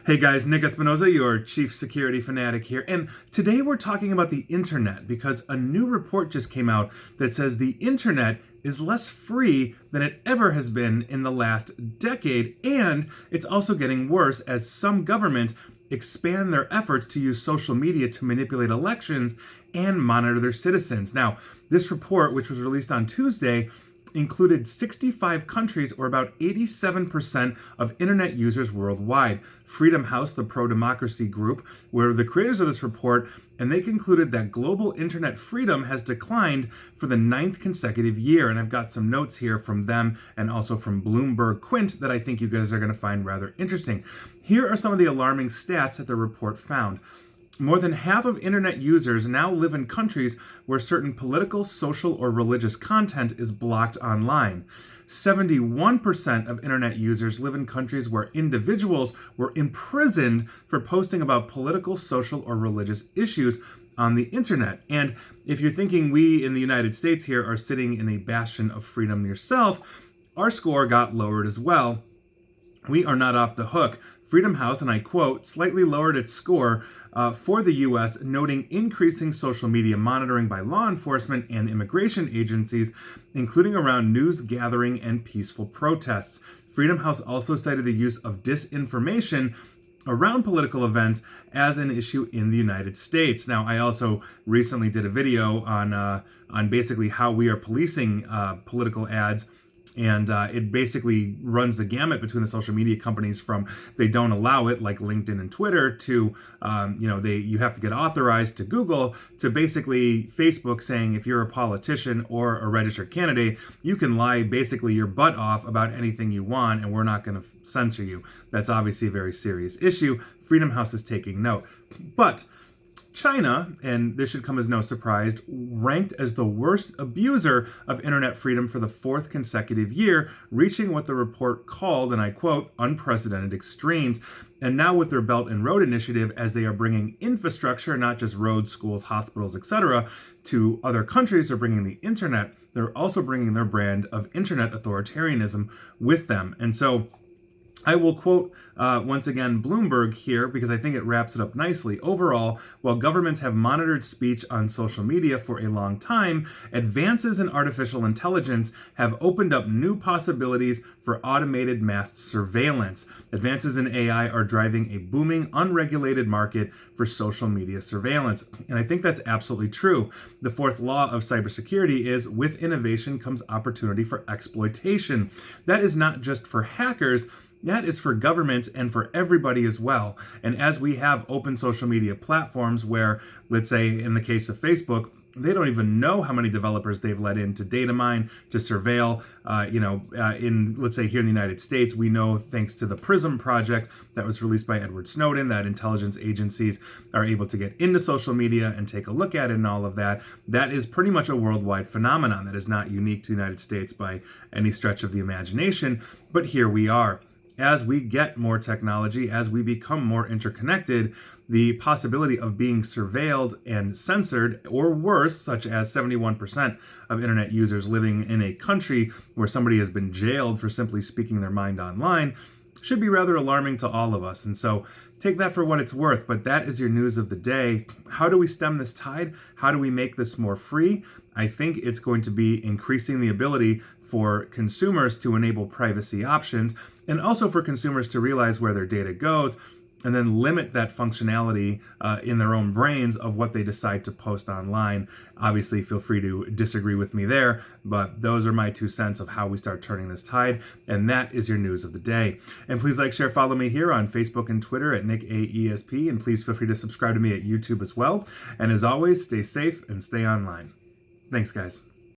Hey guys, Nick Espinoza, your chief security fanatic here, and today we're talking about the internet because a new report just came out that says the internet is less free than it ever has been in the last decade, and it's also getting worse as some governments expand their efforts to use social media to manipulate elections and monitor their citizens. Now, this report, which was released on Tuesday, included 65 countries, or about 87% of internet users worldwide. Freedom House, the pro-democracy group, were the creators of this report, and they concluded that global internet freedom has declined for the 9th consecutive year. And I've got some notes here from them and also from Bloomberg Quint that I think you guys are going to find rather interesting. Here are some of the alarming stats that the report found. More than half of internet users now live in countries where certain political, social, or religious content is blocked online. 71% of internet users live in countries where individuals were imprisoned for posting about political, social, or religious issues on the internet. And if you're thinking we in the United States here are sitting in a bastion of freedom yourself, our score got lowered as well. We are not off the hook. Freedom House, and I quote, slightly lowered its score for the U.S., noting increasing social media monitoring by law enforcement and immigration agencies, including around news gathering and peaceful protests. Freedom House also cited the use of disinformation around political events as an issue in the United States. Now, I also recently did a video on basically how we are policing political ads. And it basically runs the gamut between the social media companies from they don't allow it, like LinkedIn and Twitter, to you have to get authorized to Google, to basically Facebook saying if you're a politician or a registered candidate, you can lie basically your butt off about anything you want and we're not going to censor you. That's obviously a very serious issue. Freedom House is taking note. But China, and this should come as no surprise, ranked as the worst abuser of internet freedom for the 4th consecutive year, reaching what the report called, and I quote, unprecedented extremes. And now with their Belt and Road Initiative, as they are bringing infrastructure, not just roads, schools, hospitals, etc., to other countries, they're bringing the internet. They're also bringing their brand of internet authoritarianism with them. And so I will quote once again Bloomberg here because I think it wraps it up nicely. Overall, while governments have monitored speech on social media for a long time, advances in artificial intelligence have opened up new possibilities for automated mass surveillance. Advances in AI are driving a booming, unregulated market for social media surveillance. And I think that's absolutely true. The 4th law of cybersecurity is, with innovation comes opportunity for exploitation. That is not just for hackers, that is for governments and for everybody as well. And as we have open social media platforms where, let's say in the case of Facebook, they don't even know how many developers they've let in to data mine, to surveil. In, let's say here in the United States, we know thanks to the PRISM project that was released by Edward Snowden, that intelligence agencies are able to get into social media and take a look at it and all of that. That is pretty much a worldwide phenomenon that is not unique to the United States by any stretch of the imagination. But here we are. As we get more technology, as we become more interconnected, the possibility of being surveilled and censored, or worse, such as 71% of internet users living in a country where somebody has been jailed for simply speaking their mind online, should be rather alarming to all of us. And so take that for what it's worth, but that is your news of the day. How do we stem this tide? How do we make this more free? I think it's going to be increasing the ability for consumers to enable privacy options, and also for consumers to realize where their data goes and then limit that functionality in their own brains of what they decide to post online. Obviously, feel free to disagree with me there, but those are my 2 cents of how we start turning this tide, and that is your news of the day. And please like, share, follow me here on Facebook and Twitter at NickAESP, and please feel free to subscribe to me at YouTube as well. And as always, stay safe and stay online. Thanks, guys.